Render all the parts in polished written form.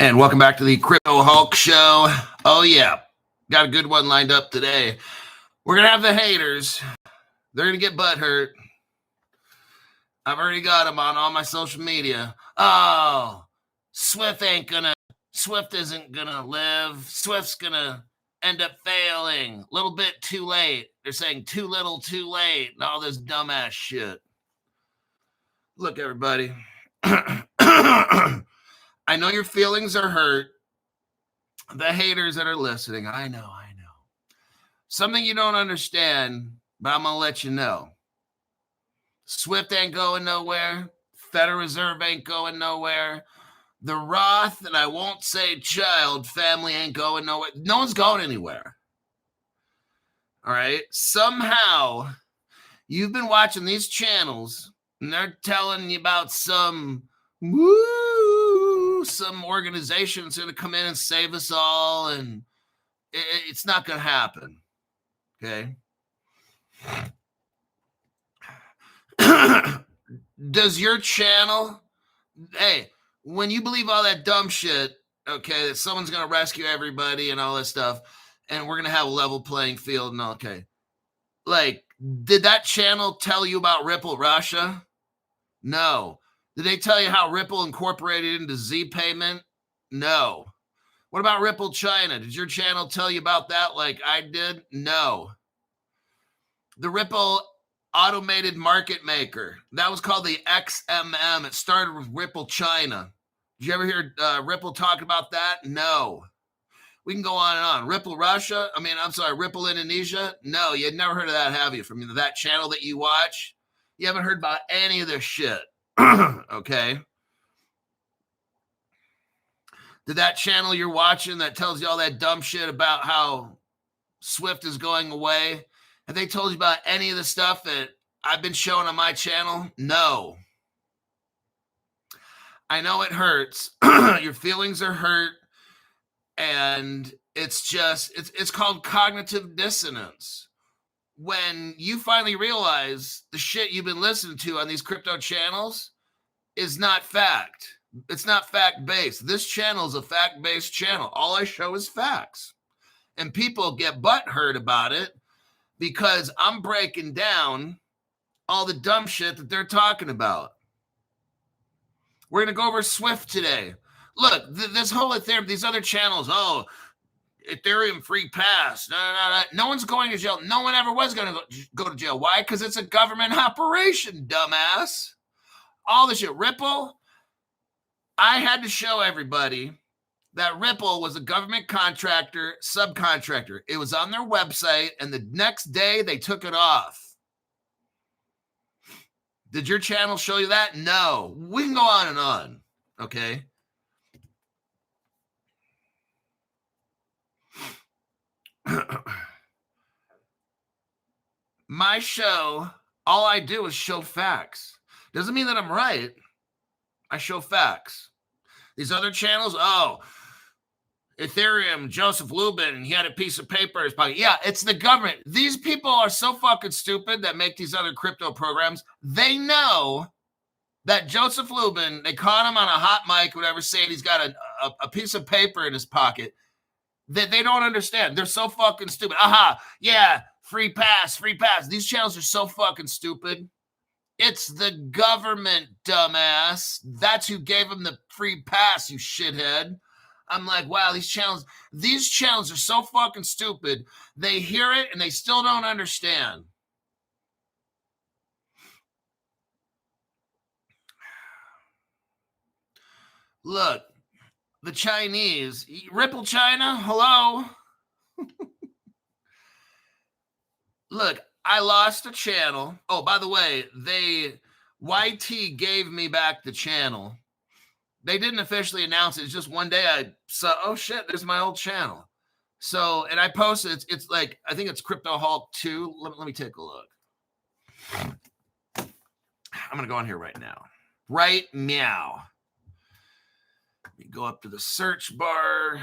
And welcome back to the Crypto Hulk Show. Oh, yeah. Got a good one lined up today. We're going to have the haters. They're going to get butthurt. I've already got them on all my social media. Oh, Swift isn't going to live. Swift's going to end up failing. A little bit too late. They're saying too little, too late, and all this dumbass shit. Look, everybody. I know your feelings are hurt. The haters that are listening, I know. Something you don't understand, but I'm going to let you know. Swift ain't going nowhere. Federal Reserve ain't going nowhere. The Roth, and I won't say child, family ain't going nowhere. No one's going anywhere. All right? Somehow, you've been watching these channels, and they're telling you about some organization that's going to come in and save us all, and it's not going to happen. Okay? Does your channel, hey, when you believe all that dumb shit, okay, that someone's going to rescue everybody and all this stuff, and we're going to have a level playing field and okay. Like, did that channel tell you about Ripple Russia? No. Did they tell you how Ripple incorporated into Z payment? No. What about Ripple China? Did your channel tell you about that like I did? No. The Ripple automated market maker, that was called the XMM. It started with Ripple China. Did you ever hear Ripple talk about that? No. We can go on and on. Ripple Russia? Ripple Indonesia? No, you'd never heard of that, have you? From that channel that you watch? You haven't heard about any of this shit. Okay? Did that channel you're watching that tells you all that dumb shit about how Swift is going away, have they told you about any of the stuff that I've been showing on my channel? No. I know it hurts. Your feelings are hurt. And it's called cognitive dissonance. When you finally realize the shit you've been listening to on these crypto channels is not fact. It's not fact-based. This channel is a fact-based channel. All I show is facts. And people get butthurt about it because I'm breaking down all the dumb shit that they're talking about. We're going to go over Swift today. Look, this whole Ethereum, these other channels, Ethereum free pass. No one's going to jail. No one ever was going to go to jail. Why? Because it's a government operation, dumbass. All this shit. Ripple, I had to show everybody that Ripple was a government subcontractor. It was on their website, and the next day they took it off. Did your channel show you that? No. We can go on and on, okay? My show, all I do is show facts. Doesn't mean that I'm right. I show facts. These other channels, Ethereum, Joseph Lubin, he had a piece of paper in his pocket. Yeah, it's the government. These people are so fucking stupid that make these other crypto programs. They know that Joseph Lubin, they caught him on a hot mic, whatever, saying he's got a piece of paper in his pocket. That they don't understand. They're so fucking stupid. Yeah, free pass. These channels are so fucking stupid. It's the government, dumbass. That's who gave them the free pass, you shithead. I'm like, wow, these channels are so fucking stupid. They hear it and they still don't understand. Look, the Chinese, Ripple China, hello? Look, I lost a channel. Oh, by the way, YT gave me back the channel. They didn't officially announce it. It's just one day I saw, oh shit, there's my old channel. So, and I posted, it's like, I think it's Crypto Hulk 2. Let me take a look. I'm going to go on here right now. Right meow. Let me go up to the search bar.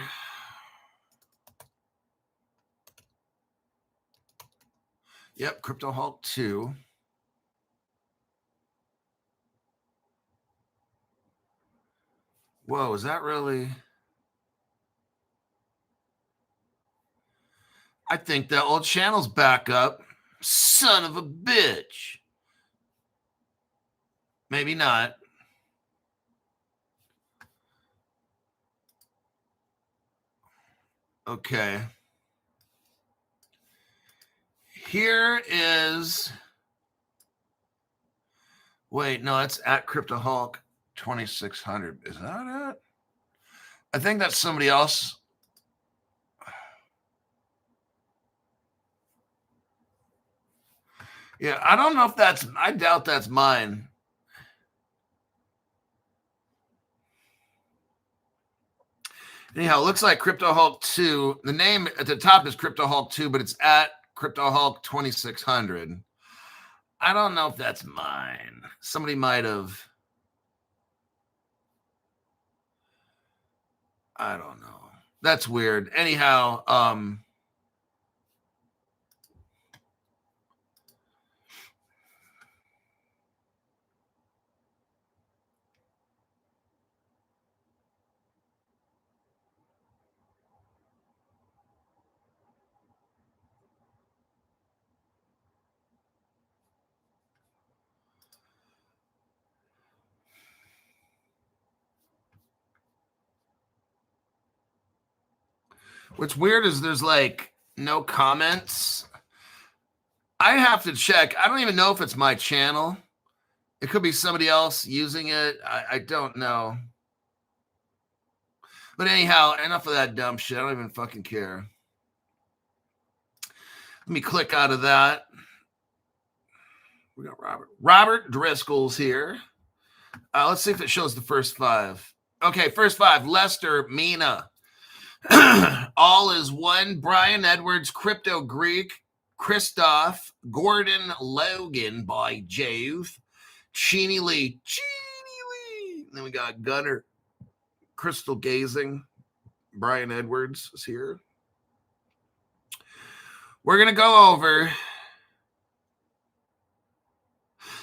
Yep, Crypto Hulk 2. Whoa, is that really? I think that old channel's back up. Son of a bitch. Maybe not. Okay. Here is. Wait, no, that's at CryptoHulk 2600. Is that it? I think that's somebody else. Yeah, I don't know if that's. I doubt that's mine. Anyhow, it looks like CryptoHulk 2. The name at the top is CryptoHulk 2, but it's at CryptoHulk 2600. I don't know if that's mine. Somebody might have. I don't know. That's weird. Anyhow, what's weird is there's like no comments. I have to check. I don't even know if it's my channel. It could be somebody else using it. I don't know. But anyhow, enough of that dumb shit. I don't even fucking care. Let me click out of that. We got Robert. Robert Driscoll's here. Let's see if it shows the first 5. Okay, first 5. Lester, Mina. All is one. Brian Edwards, Crypto Greek, Christoph, Gordon Logan by Jove, Cheeny Lee. Then we got Gunner, Crystal Gazing, Brian Edwards is here. We're going to go over.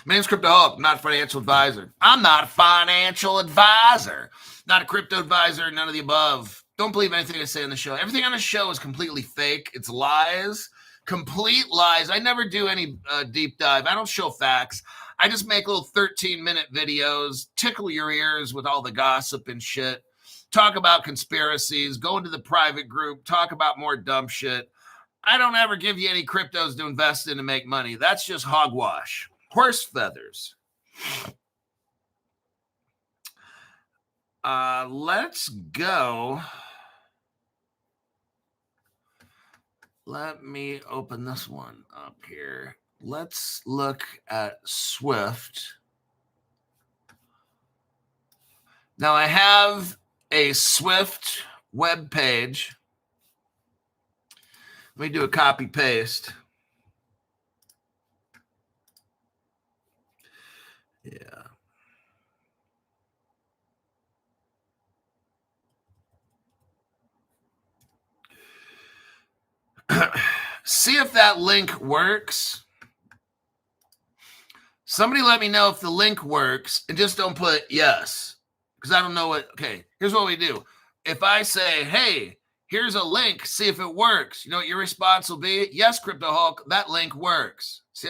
My name's CryptoHulk, not a financial advisor. I'm not a financial advisor. Not a crypto advisor, none of the above. Don't believe anything I say on the show. Everything on the show is completely fake. It's lies, complete lies. I never do any deep dive. I don't show facts. I just make little 13-minute videos, tickle your ears with all the gossip and shit, talk about conspiracies, go into the private group, talk about more dumb shit. I don't ever give you any cryptos to invest in to make money. That's just hogwash. Horse feathers. Let's go. Let me open this one up here. Let's look at Swift. Now I have a Swift web page. Let me do a copy paste. Yeah. See if that link works. Somebody let me know if the link works and just don't put yes, because I don't know what. Okay, here's what we do. If I say, hey, here's a link, see if it works. You know what your response will be? Yes, CryptoHulk, that link works. See,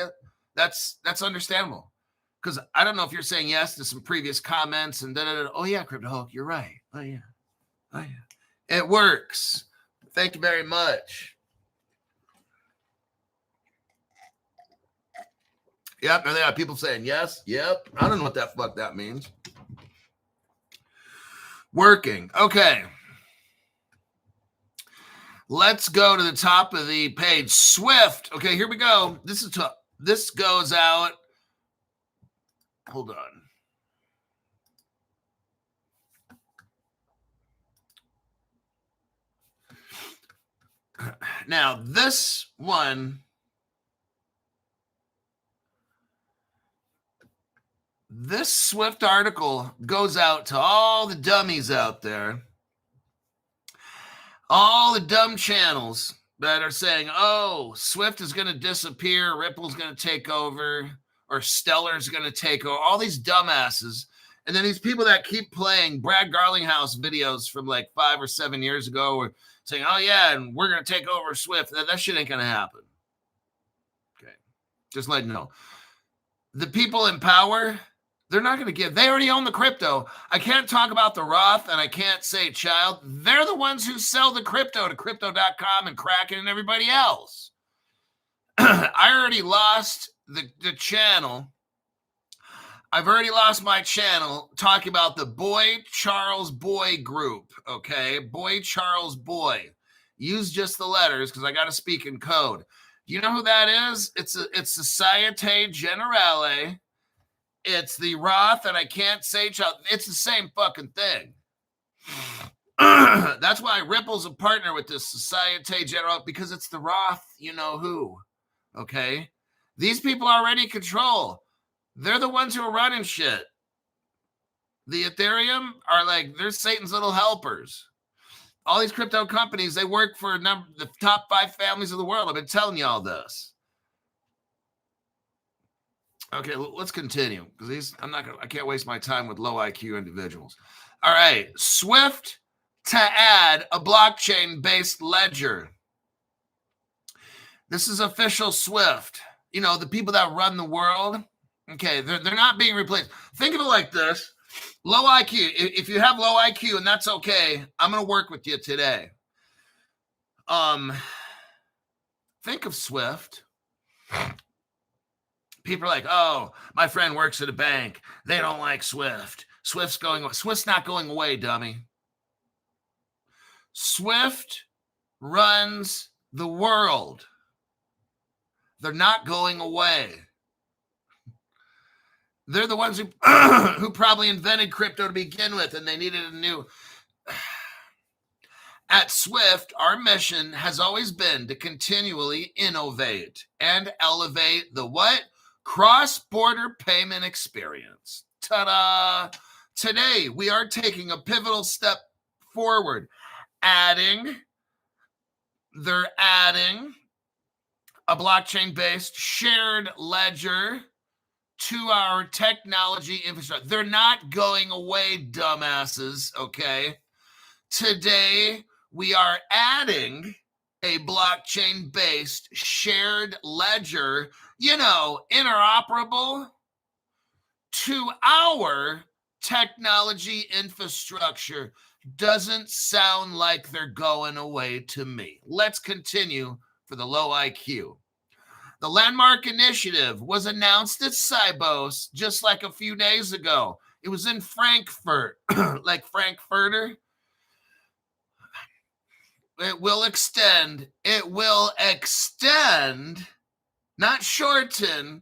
that's understandable. Because I don't know if you're saying yes to some previous comments and da-da-da. Oh, yeah, CryptoHulk, you're right. Oh, yeah. Oh, yeah. It works. Thank you very much. Yep, and there are people saying yes. Yep. I don't know what that fuck that means. Working. Okay. Let's go to the top of the page. Swift. Okay, here we go. This is tough. This goes out. Hold on. Now, this one. This Swift article goes out to all the dummies out there. All the dumb channels that are saying, oh, Swift is going to disappear, Ripple's going to take over, or Stellar's going to take over. All these dumbasses. And then these people that keep playing Brad Garlinghouse videos from like 5 or 7 years ago were saying, oh, yeah, and we're going to take over Swift. That shit ain't going to happen. Okay. Just letting you know. The people in power, they're not going to give. They already own the crypto. I can't talk about the Roth and I can't say child. They're the ones who sell the crypto to crypto.com and Kraken and everybody else. I already lost the channel. I've already lost my channel talking about the Boy Charles Boy group, okay? Boy Charles Boy. Use just the letters because I got to speak in code. Do you know who that is? It's Societe Generale. It's the Roth, and I can't say child. It's the same fucking thing. That's why Ripple's a partner with this Societe Generale, because it's the Roth, you know who, okay? These people already control. They're the ones who are running shit. The Ethereum are like, they're Satan's little helpers. All these crypto companies, they work for the top 5 families of the world. I've been telling you all this. Okay, let's continue because I can't waste my time with low IQ individuals. All right, Swift to add a blockchain-based ledger. This is official Swift. You know, the people that run the world. Okay, they're not being replaced. Think of it like this. Low IQ. If you have low IQ, and that's okay, I'm going to work with you today. Think of Swift. People are like, oh, my friend works at a bank. They don't like Swift. Swift's not going away, dummy. Swift runs the world. They're not going away. They're the ones who probably invented crypto to begin with, and they needed a new. At Swift, our mission has always been to continually innovate and elevate the what? Cross-border payment experience. Ta-da! Today, we are taking a pivotal step forward. They're adding a blockchain-based shared ledger to our technology infrastructure. They're not going away, dumbasses, okay? Today, we are adding a blockchain-based shared ledger, interoperable to our technology infrastructure. Doesn't sound like they're going away to me. Let's continue for the low IQ. The landmark initiative was announced at Sibos just like a few days ago. It was in Frankfurt, like Frankfurter. It will extend, not shorten,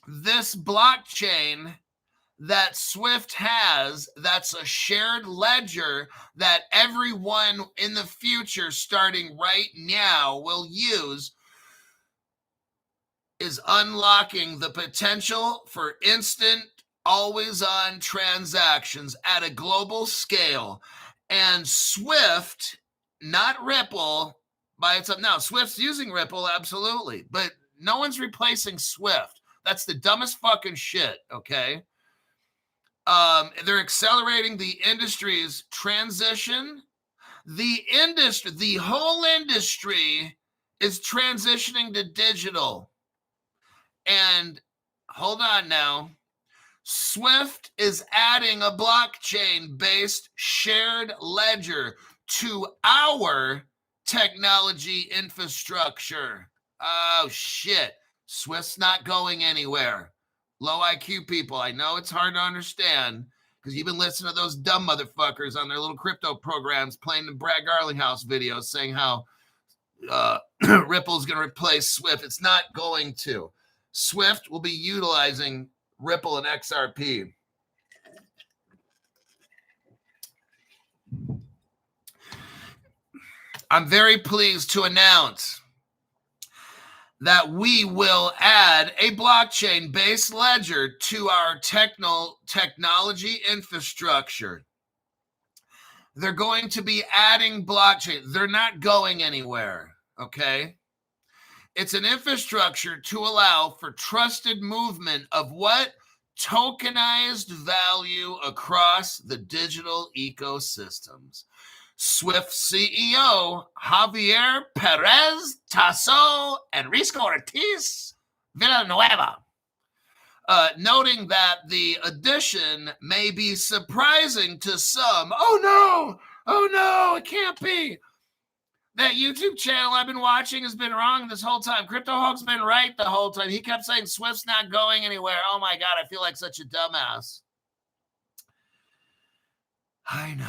this blockchain that Swift has, that's a shared ledger that everyone in the future, starting right now, will use, is unlocking the potential for instant, always-on transactions at a global scale. And Swift, not Ripple, by itself. Now, Swift's using Ripple, absolutely, but no one's replacing Swift. That's the dumbest fucking shit, okay? They're accelerating the industry's transition. The whole industry is transitioning to digital. And hold on now. Swift is adding a blockchain-based shared ledger to our technology infrastructure. Oh, shit. Swift's not going anywhere. Low IQ people, I know it's hard to understand because you've been listening to those dumb motherfuckers on their little crypto programs playing the Brad Garlinghouse videos saying how Ripple's going to replace Swift. It's not going to. Swift will be utilizing Ripple and XRP. I'm very pleased to announce that we will add a blockchain-based ledger to our technology infrastructure. They're going to be adding blockchain. They're not going anywhere, okay? It's an infrastructure to allow for trusted movement of what? tokenized value across the digital ecosystems. Swift CEO Javier Perez Tasso Enrico Ortiz Villanueva, noting that the addition may be surprising to some. Oh no, it can't be. That YouTube channel I've been watching has been wrong this whole time. Crypto Hulk's been right the whole time. He kept saying Swift's not going anywhere. Oh my God, I feel like such a dumbass. I know.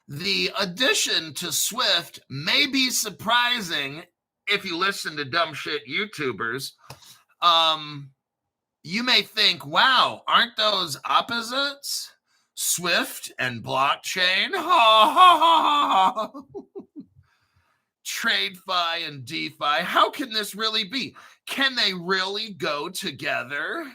The addition to Swift may be surprising if you listen to dumb shit YouTubers. You may think, wow, aren't those opposites? Swift and blockchain? TradeFi and DeFi. How can this really be? Can they really go together?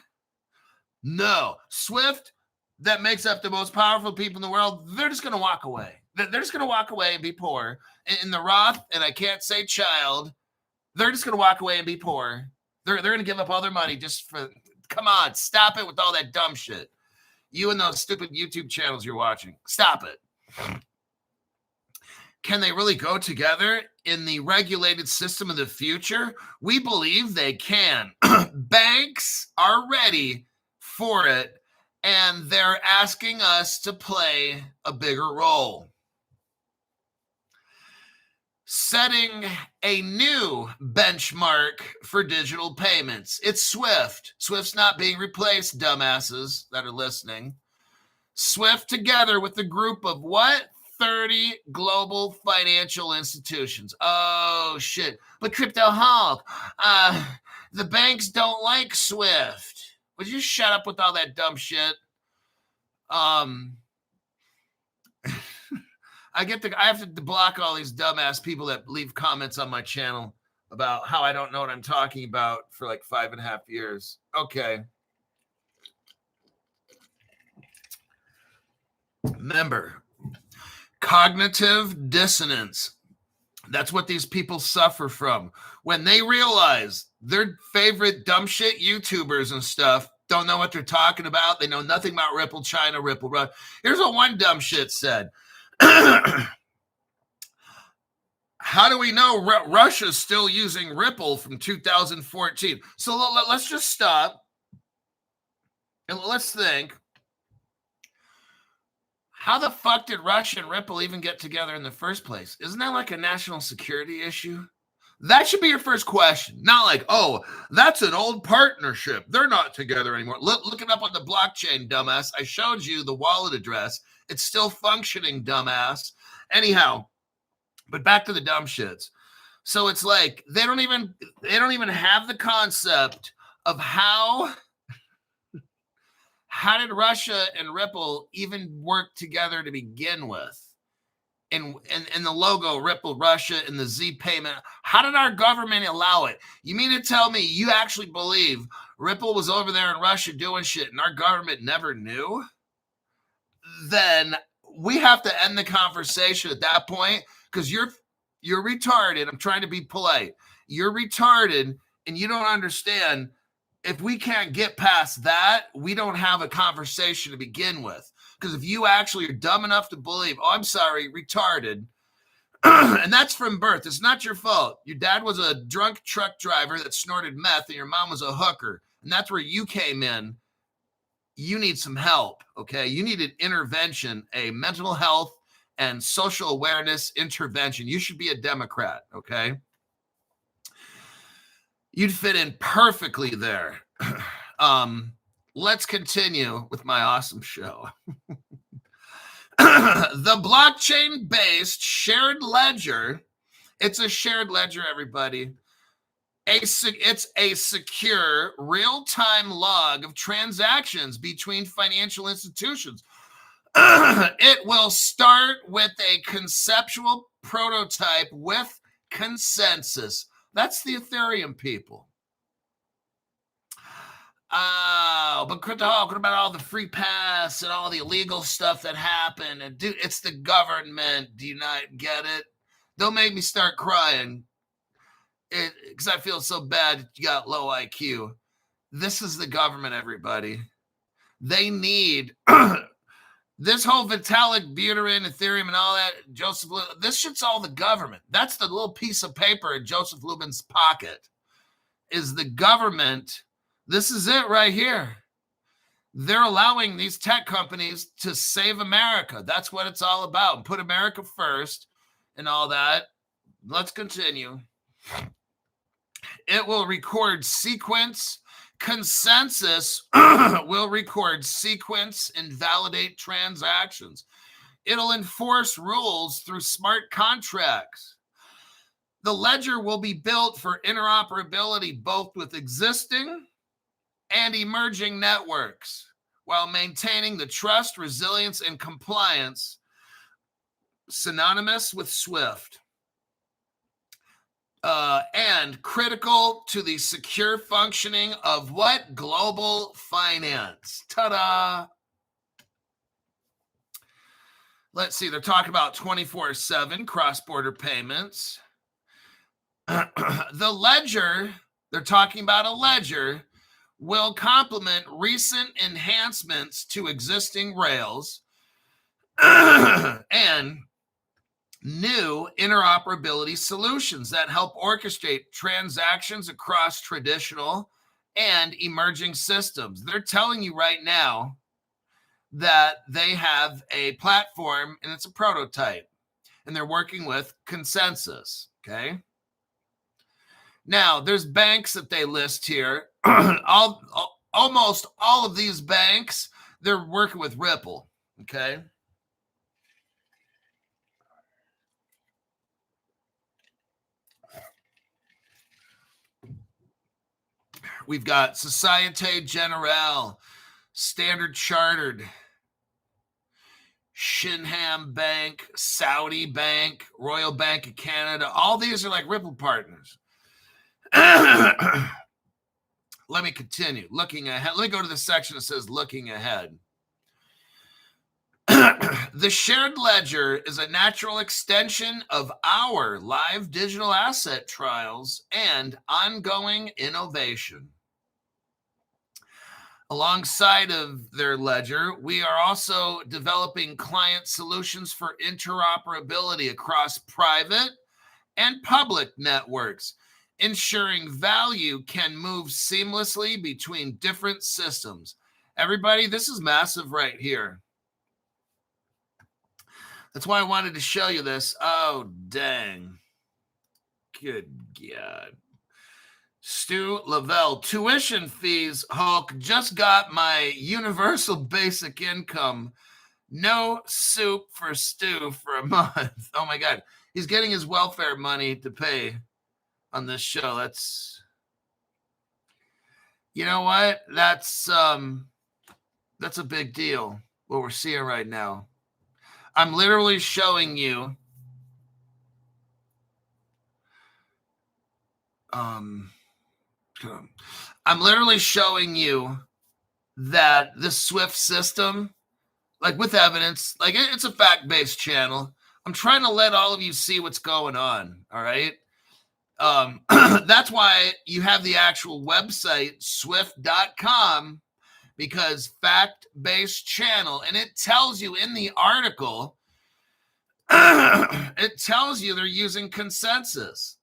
No. Swift, that makes up the most powerful people in the world, they're just going to walk away. They're just going to walk away and be poor. In the Roth, and I can't say child, they're just going to walk away and be poor. They're going to give up all their money just for, come on, stop it with all that dumb shit. You and those stupid YouTube channels you're watching, stop it. Can they really go together in the regulated system of the future? We believe they can. Banks are ready for it, and they're asking us to play a bigger role. Setting a new benchmark for digital payments. It's Swift. Swift's not being replaced, dumbasses that are listening. Swift, together with a group of what? 30 global financial institutions. Oh, shit. But Crypto Hulk, the banks don't like Swift. Would you shut up with all that dumb shit? I have to block all these dumbass people that leave comments on my channel about how I don't know what I'm talking about for like 5.5 years. Okay. Remember, cognitive dissonance. That's what these people suffer from. When they realize their favorite dumb shit YouTubers and stuff don't know what they're talking about. They know nothing about Ripple, China, Ripple. Here's what one dumb shit said. How do we know Russia's still using Ripple from 2014? So let's just stop and let's think. How the fuck did Russia and Ripple even get together in the first place? Isn't that like a national security issue? That should be your first question. Not like, oh, that's an old partnership. They're not together anymore. Look it up on the blockchain, dumbass. I showed you the wallet address. It's still functioning, dumbass. Anyhow, but back to the dumb shits. So it's like they don't even have the concept of how did Russia and Ripple even work together to begin with? And the logo Ripple Russia and the Z payment. How did our government allow it? You mean to tell me you actually believe Ripple was over there in Russia doing shit and our government never knew? Then we have to end the conversation at that point, because you're retarded. I'm trying to be polite. You're retarded and you don't understand. If we can't get past that, we don't have a conversation to begin with. Because if you actually are dumb enough to believe, oh, I'm sorry, retarded, and that's from birth. It's not your fault. Your dad was a drunk truck driver that snorted meth, and your mom was a hooker. And that's where you came in. You need some help, okay? You need an intervention, a mental health and social awareness intervention. You should be a Democrat, okay? You'd fit in perfectly there. Let's continue with my awesome show. The blockchain-based shared ledger. It's a shared ledger, everybody. It's a secure, real-time log of transactions between financial institutions. It will start with a conceptual prototype with consensus. That's the Ethereum people. Oh, but Crypto Hulk, what about all the free pass and all the illegal stuff that happened? And dude, it's the government. Do you not get it? Don't make me start crying. Because I feel so bad you got low IQ. This is the government, everybody. They need this whole Vitalik, Buterin, Ethereum, and all that. Joseph, this shit's all the government. That's the little piece of paper in Joseph Lubin's pocket. Is the government. This is it right here. They're allowing these tech companies to save America. That's what it's all about. Put America first and all that. Let's continue. It will record sequence. Consensus will record sequence and validate transactions. It'll enforce rules through smart contracts. The ledger will be built for interoperability both with existing and emerging networks, while maintaining the trust, resilience, and compliance synonymous with SWIFT, and critical to the secure functioning of what? Global finance. Ta-da! Let's see, they're talking about 24/7 cross-border payments. The ledger, they're talking about a ledger, will complement recent enhancements to existing rails and new interoperability solutions that help orchestrate transactions across traditional and emerging systems. They're telling you right now that they have a platform and it's a prototype, and they're working with Consensus, okay? Now, there's banks that they list here. Almost all of these banks, they're working with Ripple, okay? We've got Société Générale, Standard Chartered, Shinham Bank, Saudi Bank, Royal Bank of Canada. All these are like Ripple partners. Let me continue. Looking ahead. Let me go to the section that says looking ahead. The shared ledger is a natural extension of our live digital asset trials and ongoing innovation. Alongside of their ledger, we are also developing client solutions for interoperability across private and public networks, ensuring value can move seamlessly between different systems. Everybody, this is massive right here. That's why I wanted to show you this. Oh, dang. Good God. Stu Lavelle, tuition fees, Hulk, just got my universal basic income. No soup for Stu for a month. Oh, my God. He's getting his welfare money to pay on this show. That's, you know what? That's a big deal, what we're seeing right now. I'm literally showing you that this SWIFT system, like with evidence, like it's a fact-based channel. I'm trying to let all of you see what's going on. All right. That's why you have the actual website, swift.com, because fact-based channel, and it tells you in the article, it tells you they're using Consensus.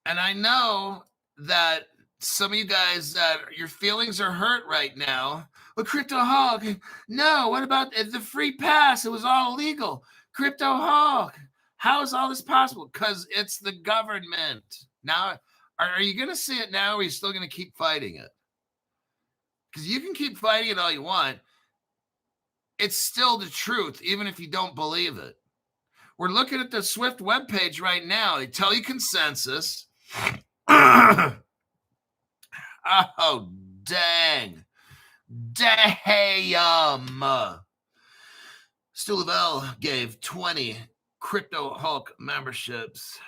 And I know that some of you guys, that your feelings are hurt right now. But Crypto Hawk, no, what about the free pass? It was all illegal. Crypto Hawk, how is all this possible? Because it's the government. Now, are you going to see it now, or are you still going to keep fighting it? Because you can keep fighting it all you want. It's still the truth, even if you don't believe it. We're looking at the SWIFT webpage right now. They tell you Consensus. Oh, dang. Damn. Stu Lavelle gave 20 Crypto Hulk memberships.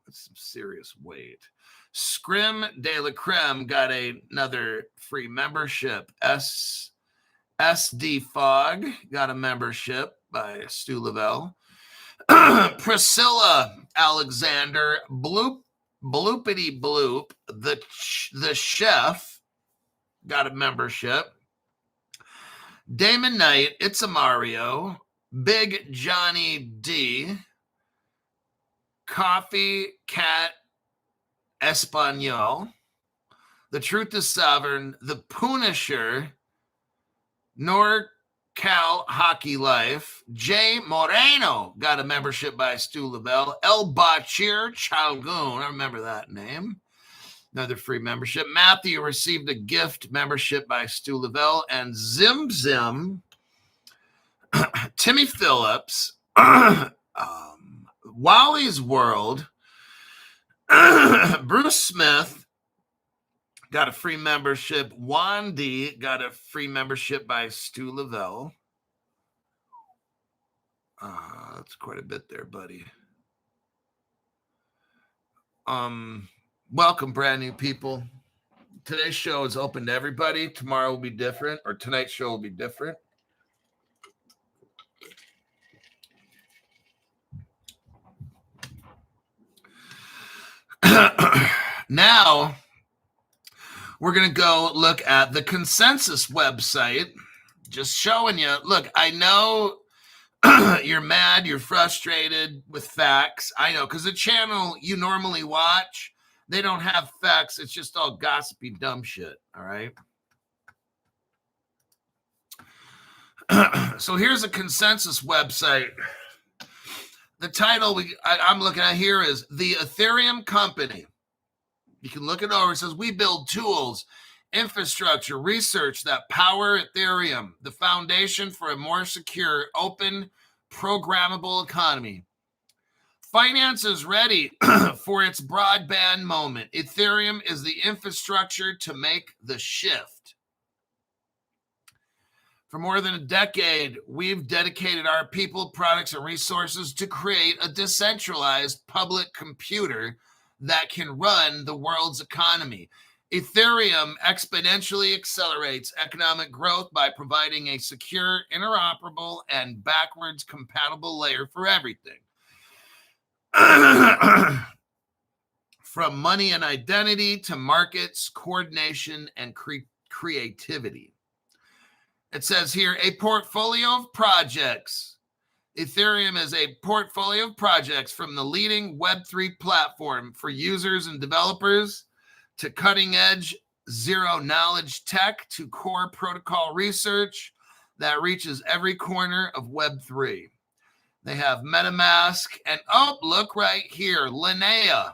That's some serious weight. Scrim de la Creme got another free membership. SD Fog got a membership by Stu Lavelle. Priscilla Alexander, Bloop Bloopity Bloop, the chef, got a membership. Damon Knight, It's a Mario, Big Johnny D, Coffee Cat Espanol, The Truth is Sovereign, The Punisher, NorCal Hockey Life, Jay Moreno got a membership by Stu Lavelle, El Bachir Chalgoon, I remember that name, another free membership. Matthew received a gift membership by Stu Lavelle, and Zim Zim, Timmy Phillips, Wally's World, Bruce Smith got a free membership. Wandy got a free membership by Stu Lavelle. That's quite a bit there, buddy. Welcome, brand new people. Today's show is open to everybody. Tomorrow will be different, or tonight's show will be different. Now, we're going to go look at the Consensus website. Just showing you. Look, I know you're mad, you're frustrated with facts. I know, because the channel you normally watch, they don't have facts. It's just all gossipy, dumb shit. All right. So here's a Consensus website. The title I'm looking at here is The Ethereum Company. You can look it over. It says, we build tools, infrastructure, research that power Ethereum, the foundation for a more secure, open, programmable economy. Finance is ready for its broadband moment. Ethereum is the infrastructure to make the shift. For more than a decade, we've dedicated our people, products, and resources to create a decentralized public computer that can run the world's economy. Ethereum exponentially accelerates economic growth by providing a secure, interoperable, and backwards compatible layer for everything. From money and identity to markets, coordination, and creativity. It says here, a portfolio of projects. Ethereum is a portfolio of projects from the leading Web3 platform for users and developers to cutting-edge zero-knowledge tech to core protocol research that reaches every corner of Web3. They have MetaMask and, oh, look right here, Linnea.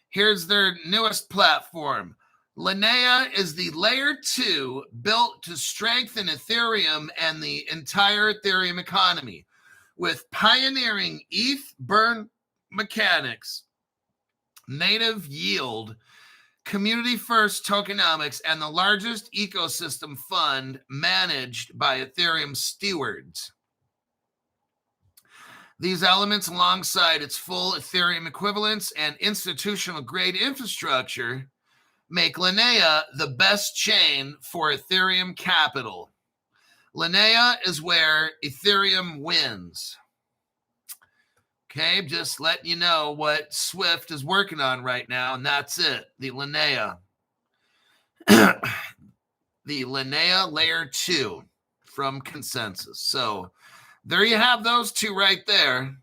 Here's their newest platform. Linnea is the layer 2 built to strengthen Ethereum and the entire Ethereum economy with pioneering ETH burn mechanics, native yield, community-first tokenomics, and the largest ecosystem fund managed by Ethereum stewards. These elements, alongside its full Ethereum equivalence and institutional-grade infrastructure, make Linnea the best chain for Ethereum capital. Linnea is where Ethereum wins. Okay, just letting you know what Swift is working on right now, and that's it, the Linnea. The Linnea Layer 2 from Consensus. So there you have those two right there.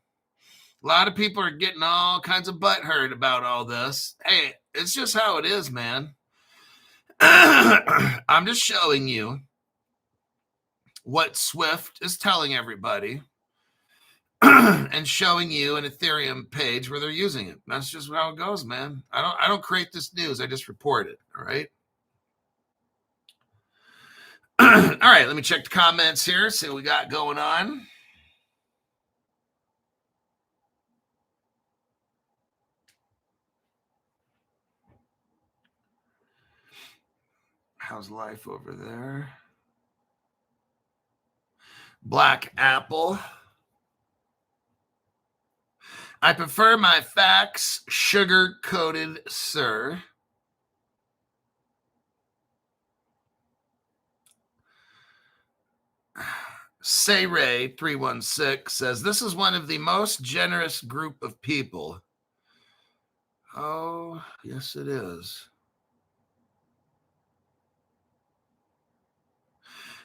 A lot of people are getting all kinds of butthurt about all this. Hey, it's just how it is, man. I'm just showing you what Swift is telling everybody and showing you an Ethereum page where they're using it. That's just how it goes, man. I don't create this news. I just report it. All right. All right. Let me check the comments here. See what we got going on. How's life over there? Black Apple. I prefer my facts sugar-coated, sir. Say Ray 316 says, this is one of the most generous group of people Oh, yes, it is.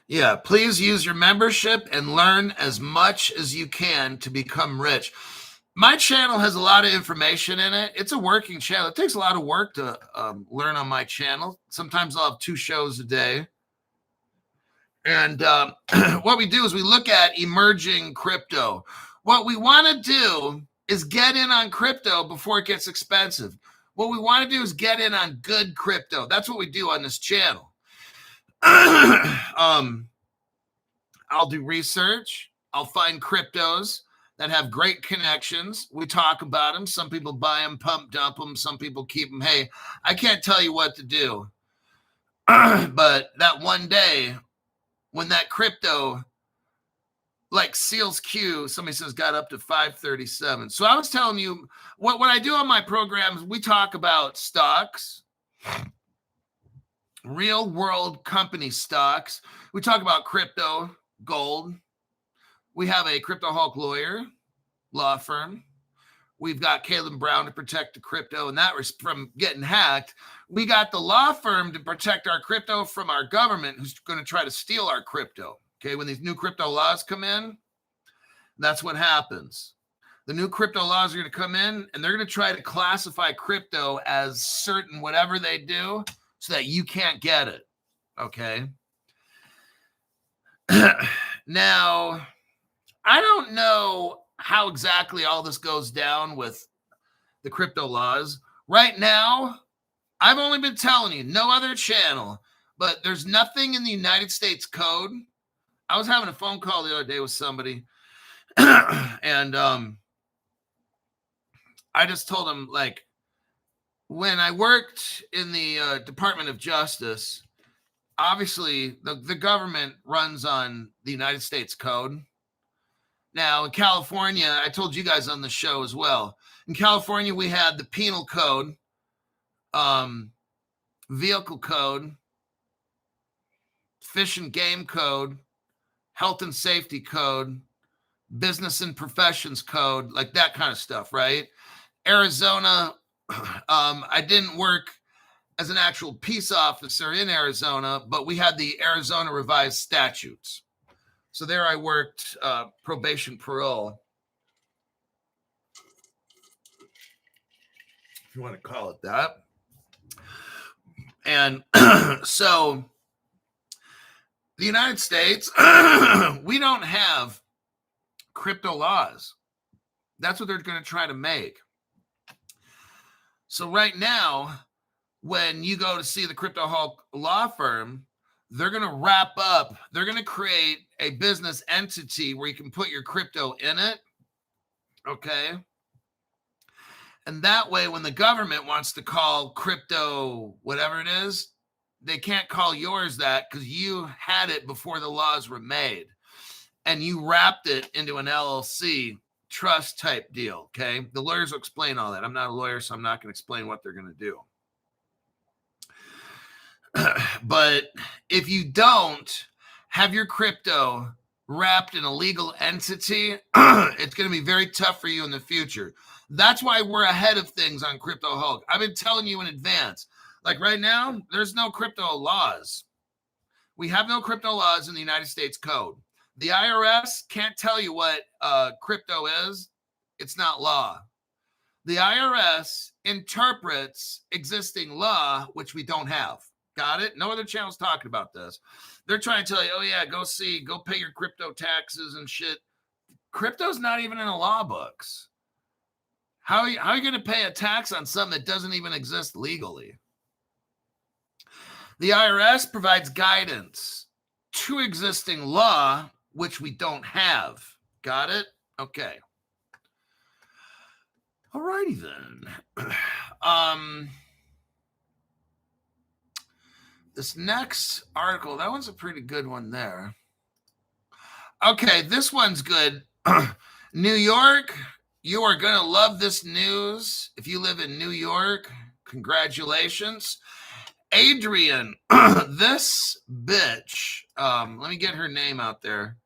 Yeah, please use your membership and learn as much as you can to become rich. My channel has a lot of information in it. It's a working channel. It takes a lot of work to learn on my channel. Sometimes I'll have 2 shows a day. And what we do is we look at emerging crypto. What we want to do is get in on crypto before it gets expensive. What we want to do is get in on good crypto. That's what we do on this channel. I'll do research. I'll find cryptos that have great connections. We talk about them. Some people buy them, pump dump them. Some people keep them. Hey, I can't tell you what to do. But that one day when that crypto, like Seals Q, somebody says got up to 537. So I was telling you what I do on my programs, we talk about stocks, real world company stocks. We talk about crypto, gold. We have a Crypto Hulk lawyer, law firm. We've got Caleb Brown to protect the crypto, and that was from getting hacked. We got the law firm to protect our crypto from our government who's going to try to steal our crypto. Okay, when these new crypto laws come in, that's what happens. The new crypto laws are going to come in, and they're going to try to classify crypto as certain whatever they do so that you can't get it. Okay. Now, I don't know how exactly all this goes down with the crypto laws. Right now, I've only been telling you, no other channel, but there's nothing in the United States Code. I was having a phone call the other day with somebody, and I just told him, like, when I worked in the Department of Justice, obviously the government runs on the United States Code. Now, in California, I told you guys on the show as well. In California, we had the penal code, vehicle code, fish and game code, health and safety code, business and professions code, like that kind of stuff, right? Arizona, I didn't work as an actual peace officer in Arizona, but we had the Arizona revised statutes. So there I worked probation parole, if you want to call it that. And so the United States, we don't have crypto laws. That's what they're going to try to make. So right now, when you go to see the Crypto Hulk law firm, they're going to wrap up, they're going to create a business entity where you can put your crypto in it. Okay. And that way, when the government wants to call crypto whatever it is, they can't call yours that because you had it before the laws were made. And you wrapped it into an LLC trust type deal. Okay. The lawyers will explain all that. I'm not a lawyer, so I'm not going to explain what they're going to do. But if you don't have your crypto wrapped in a legal entity, it's going to be very tough for you in the future. That's why we're ahead of things on Crypto Hulk. I've been telling you in advance. Like right now, there's no crypto laws. We have no crypto laws in the United States Code. The IRS can't tell you what crypto is. It's not law. The IRS interprets existing law, which we don't have. Got it? No other channel's talking about this. They're trying to tell you, oh yeah, go pay your crypto taxes and shit. Crypto's not even in the law books. How are you going to pay a tax on something that doesn't even exist legally? The IRS provides guidance to existing law, which we don't have. Got it? Okay. All righty then. This next article, that one's a pretty good one there. Okay, this one's good. New York, you are going to love this news. If you live in New York, congratulations. Adrian, this bitch, let me get her name out there.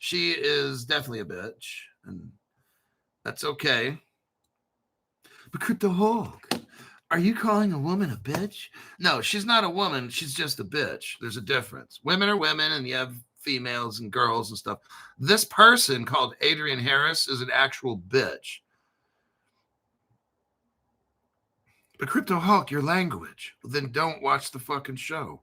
She is definitely a bitch, and that's okay. But Crypto Hulk, are you calling a woman a bitch? No, she's not a woman. She's just a bitch. There's a difference. Women are women, and you have females and girls and stuff. This person called Adrian Harris is an actual bitch. But Crypto Hulk, your language. Then don't watch the fucking show.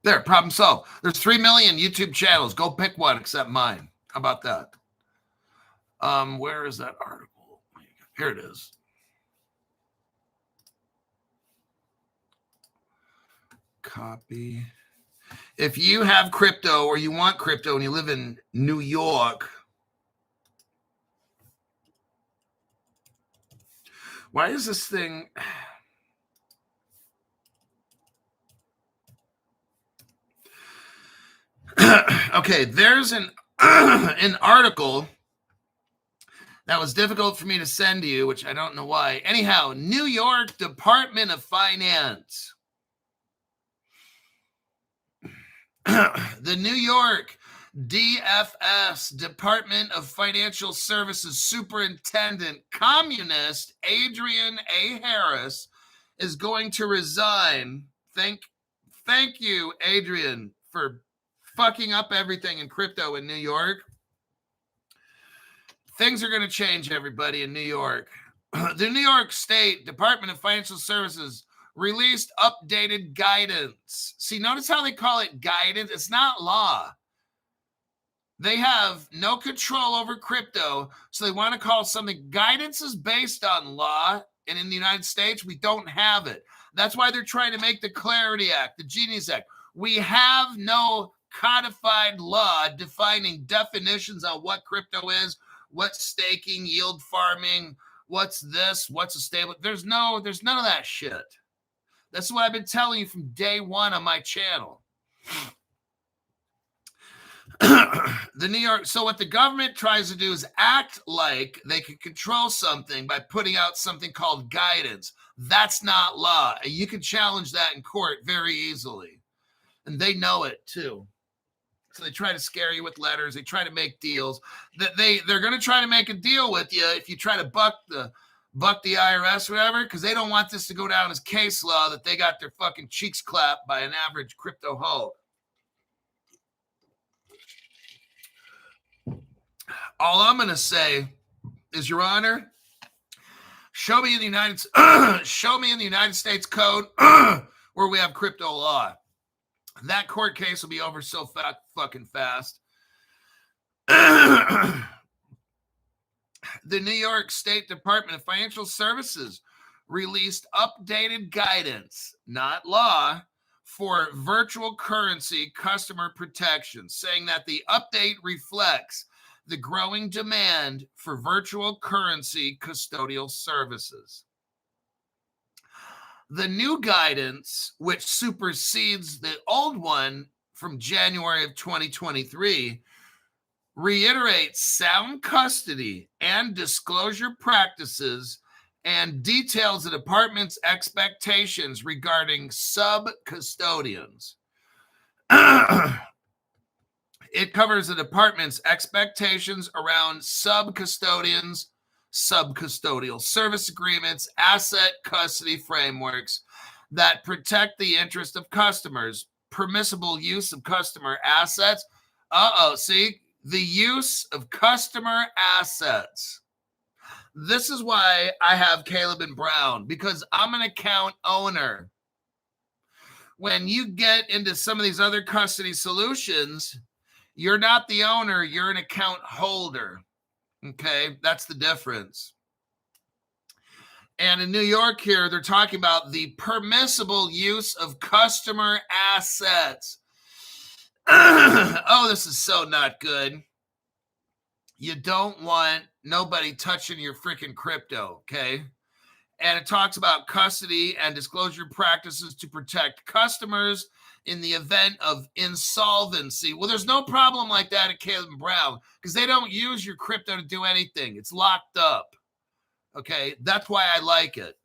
There, problem solved. There's 3 million YouTube channels. Go pick one except mine. How about that? Where is that article? Here it is. Copy. If you have crypto or you want crypto and you live in New York, why is this thing? Okay, there's an article that was difficult for me to send to you, which I don't know why. Anyhow, New York Department of Finance. The New York DFS, Department of Financial Services Superintendent, Communist Adrian A. Harris, is going to resign. Thank you, Adrian, for fucking up everything in crypto in New York. Things are going to change, everybody, in New York. The New York State Department of Financial Services released updated guidance. See, notice how they call it guidance. It's not law. They have no control over crypto, so they want to call something guidance is based on law, and in the United States, we don't have it. That's why they're trying to make the Clarity Act, the Genius Act. We have no codified law defining definitions on what crypto is, what's staking, yield farming, what's this, what's a stable. There's none of that shit. That's what I've been telling you from day one on my channel. The New York, so what the government tries to do is act like they can control something by putting out something called guidance. That's not law. You can challenge that in court very easily. And they know it too. So they try to scare you with letters. They try to make deals. They're going to try to make a deal with you if you try to buck the IRS or whatever, because they don't want this to go down as case law that they got their fucking cheeks clapped by an average crypto Hulk. All I'm going to say is, Your Honor, show me in the United States Code where we have crypto law. That court case will be over so fucking fast. The New York State Department of Financial Services released updated guidance, not law, for virtual currency customer protection, saying that the update reflects the growing demand for virtual currency custodial services. The new guidance, which supersedes the old one from January of 2023, reiterates sound custody and disclosure practices and details the department's expectations regarding sub-custodians. It covers the department's expectations around sub-custodians, sub-custodial service agreements, asset custody frameworks that protect the interest of customers, permissible use of customer assets. See, the use of customer assets. This is why I have Caleb and Brown, because I'm an account owner. When you get into some of these other custody solutions, you're not the owner, you're an account holder. Okay, that's the difference. And in New York here, they're talking about the permissible use of customer assets. Oh, this is so not good. You don't want nobody touching your freaking crypto, okay? And it talks about custody and disclosure practices to protect customers in the event of insolvency. Well, there's no problem like that at Caleb and Brown because they don't use your crypto to do anything. It's locked up. Okay, that's why I like it.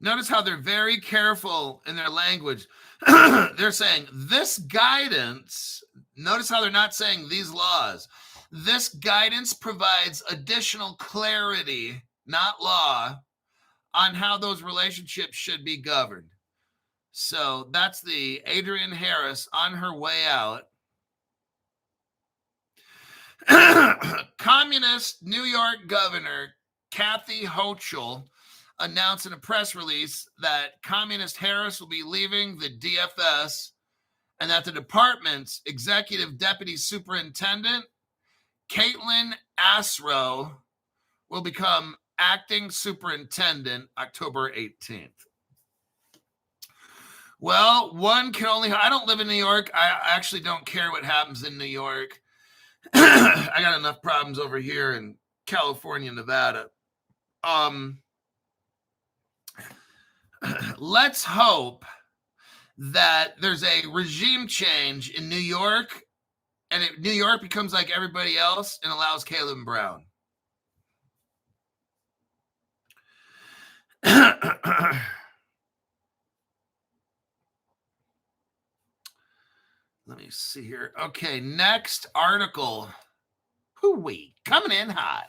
Notice how they're very careful in their language. They're saying this guidance, notice how they're not saying these laws. This guidance provides additional clarity, not law, on how those relationships should be governed. So that's the Adrienne Harris on her way out. Communist New York Governor Kathy Hochul announced in a press release that Communist Harris will be leaving the DFS and that the department's executive deputy superintendent, Caitlin Asrow, will become acting superintendent October 18th. Well, one can only, I don't live in New York. I actually don't care what happens in New York. I got enough problems over here in California, Nevada. Let's hope that there's a regime change in New York and New York becomes like everybody else and allows Caleb Brown. Let me see here. Okay, next article. Hoo-wee, coming in hot.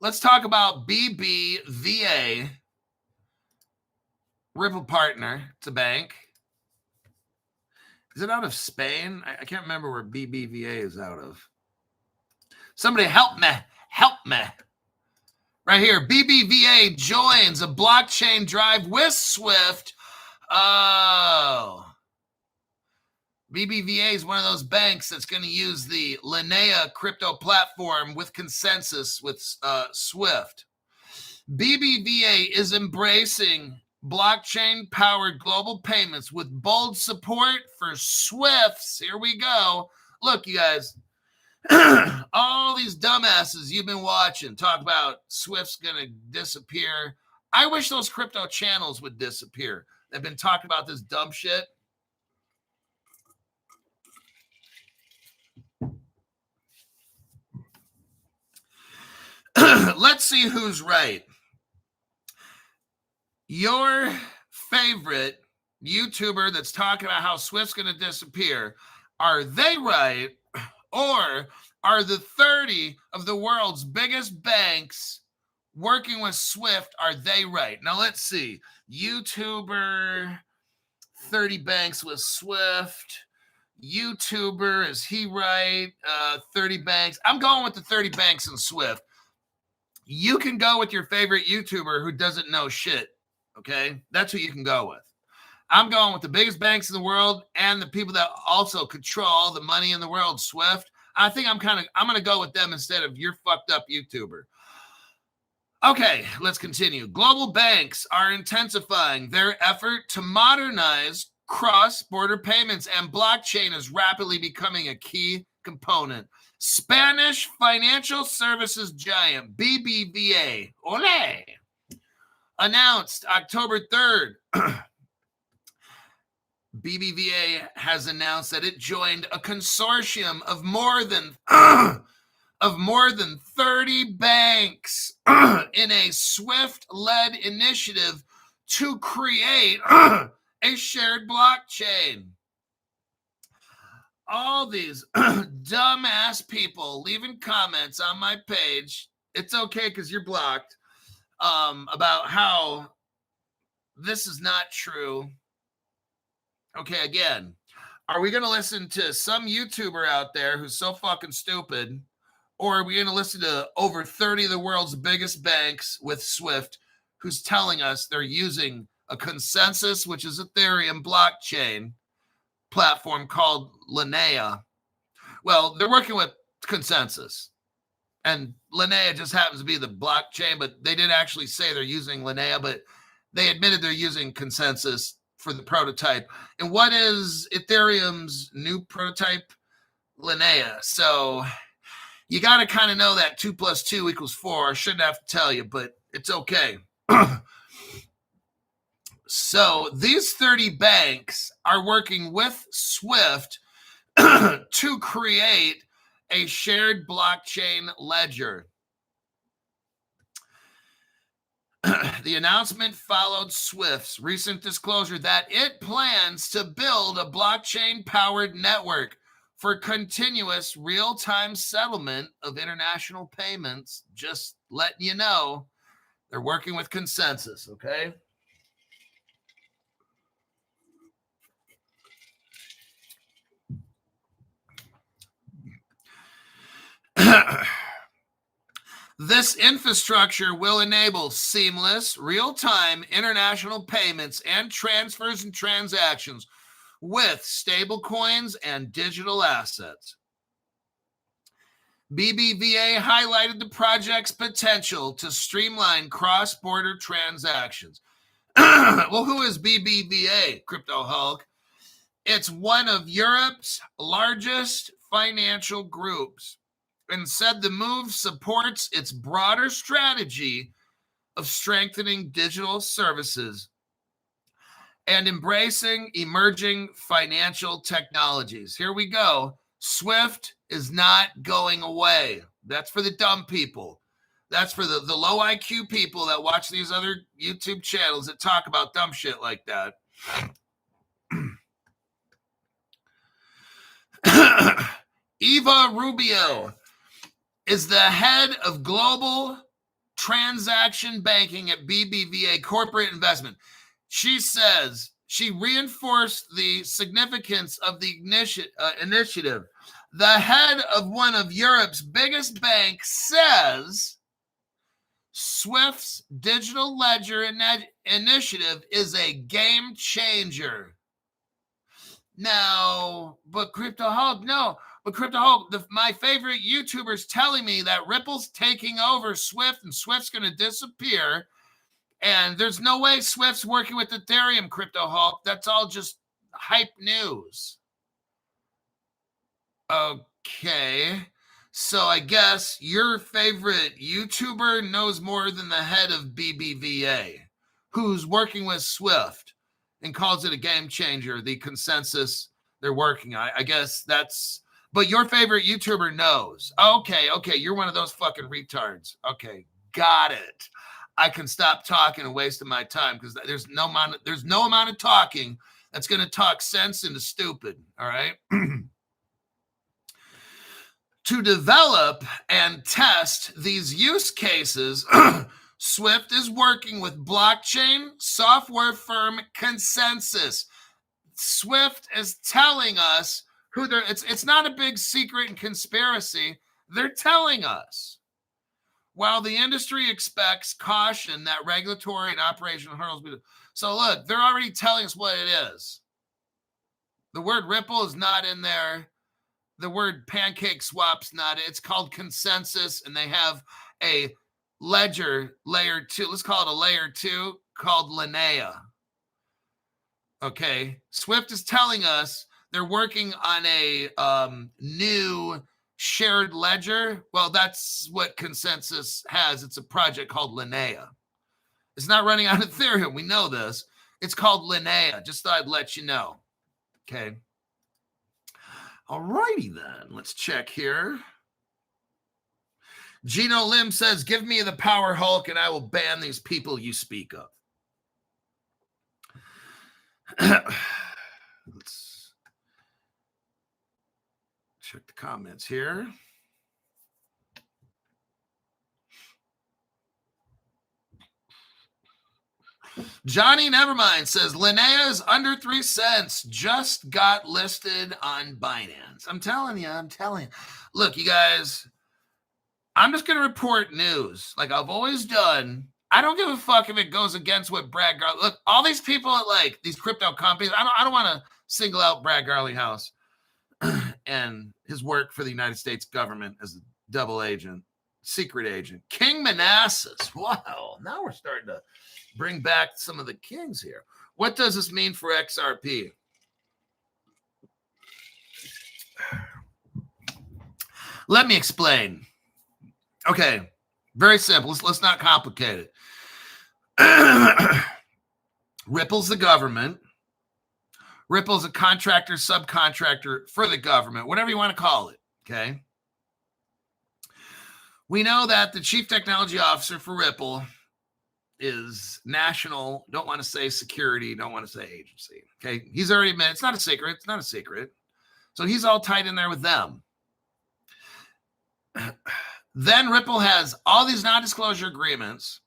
Let's talk about BBVA, Ripple Partner. It's a bank. Is it out of Spain? I can't remember where BBVA is out of. Somebody help me. Help me. Right here, BBVA joins a blockchain drive with Swift. Oh. BBVA is one of those banks that's going to use the Linea crypto platform with consensus with Swift. BBVA is embracing blockchain-powered global payments with bold support for Swifts. Here we go. Look, you guys, all these dumbasses you've been watching talk about Swift's going to disappear. I wish those crypto channels would disappear. They've been talking about this dumb shit. Let's see who's right. Your favorite YouTuber that's talking about how Swift's going to disappear, are they right? Or are the 30 of the world's biggest banks working with Swift, are they right? Now let's see. YouTuber, 30 banks with Swift. YouTuber, is he right? 30 banks. I'm going with the 30 banks and Swift. You can go with your favorite YouTuber who doesn't know shit, okay? That's who you can go with. I'm going with the biggest banks in the world and the people that also control all the money in the world, Swift. I think I'm going to go with them instead of your fucked up YouTuber. Okay, let's continue. Global banks are intensifying their effort to modernize cross-border payments, and blockchain is rapidly becoming a key component. Spanish financial services giant BBVA, ole, announced October 3rd. BBVA has announced that it joined a consortium of more than 30 banks in a Swift-led initiative to create a shared blockchain. All these dumbass people leaving comments on my page, it's okay because you're blocked, about how this is not true. Okay, again, are we going to listen to some YouTuber out there who's so fucking stupid, or are we going to listen to over 30 of the world's biggest banks with Swift who's telling us they're using a consensus, which is Ethereum blockchain platform called Linea? Well, they're working with consensus, and Linea just happens to be the blockchain, but they didn't actually say they're using Linea, but they admitted they're using consensus for the prototype. And what is Ethereum's new prototype? Linea. So you got to kind of know that 2 + 2 = 4. I shouldn't have to tell you, but it's okay. So these 30 banks are working with Swift to create a shared blockchain ledger. The announcement followed Swift's recent disclosure that it plans to build a blockchain-powered network for continuous real-time settlement of international payments. Just letting you know, they're working with consensus, okay? This infrastructure will enable seamless, real-time international payments and transfers and transactions with stablecoins and digital assets. BBVA highlighted the project's potential to streamline cross-border transactions. Well, who is BBVA, Crypto Hulk? It's one of Europe's largest financial groups, and said the move supports its broader strategy of strengthening digital services and embracing emerging financial technologies. Here we go. Swift is not going away. That's for the dumb people. That's for the low IQ people that watch these other YouTube channels that talk about dumb shit like that. Eva Rubio is the head of global transaction banking at BBVA Corporate Investment. She says she reinforced the significance of the initiative. The head of one of Europe's biggest banks says Swift's digital ledger initiative is a game changer. Now, but Crypto Hulk, no. But Crypto Hulk, my favorite YouTuber's telling me that Ripple's taking over Swift and Swift's going to disappear. And there's no way Swift's working with Ethereum, Crypto Hulk. That's all just hype news. Okay. So I guess your favorite YouTuber knows more than the head of BBVA, who's working with Swift and calls it a game changer, the consensus they're working on. I guess that's, but your favorite YouTuber knows. Okay, you're one of those fucking retards. Okay, got it. I can stop talking and wasting my time because there's no amount of talking that's going to talk sense into stupid, all right? To develop and test these use cases, Swift is working with blockchain software firm Consensus. Swift is telling us who they're, it's not a big secret and conspiracy. They're telling us. While the industry expects caution that regulatory and operational hurdles. So look, they're already telling us what it is. The word Ripple is not in there. The word pancake swap's not. It's called Consensus, and they have a ledger layer 2. Let's call it a layer 2 called Linnea. Okay. Swift is telling us they're working on a new shared ledger. Well, that's what Consensus has. It's a project called Linnea. It's not running on Ethereum. We know this. It's called Linnea. Just thought I'd let you know. Okay. All righty then. Let's check here. Gino Lim says, give me the power Hulk and I will ban these people you speak of. Let's check the comments here. Johnny Nevermind says, Linnea is under 3 cents. Just got listed on Binance. I'm telling you. Look, you guys, I'm just going to report news like I've always done. I don't give a fuck if it goes against what Brad Garlinghouse. Look, all these people at like these crypto companies, I don't want to single out Brad Garlinghouse and his work for the United States government as a double agent, secret agent. King Manassas. Wow. Now we're starting to bring back some of the kings here. What does this mean for XRP? Let me explain. Okay, very simple. Let's not complicate it. Ripple's the government. Ripple's a contractor, subcontractor for the government, whatever you want to call it, okay? We know that the chief technology officer for Ripple is national, don't want to say security, don't want to say agency. Okay. He's already admitted it's not a secret. It's not a secret. So he's all tied in there with them. Then Ripple has all these non-disclosure agreements.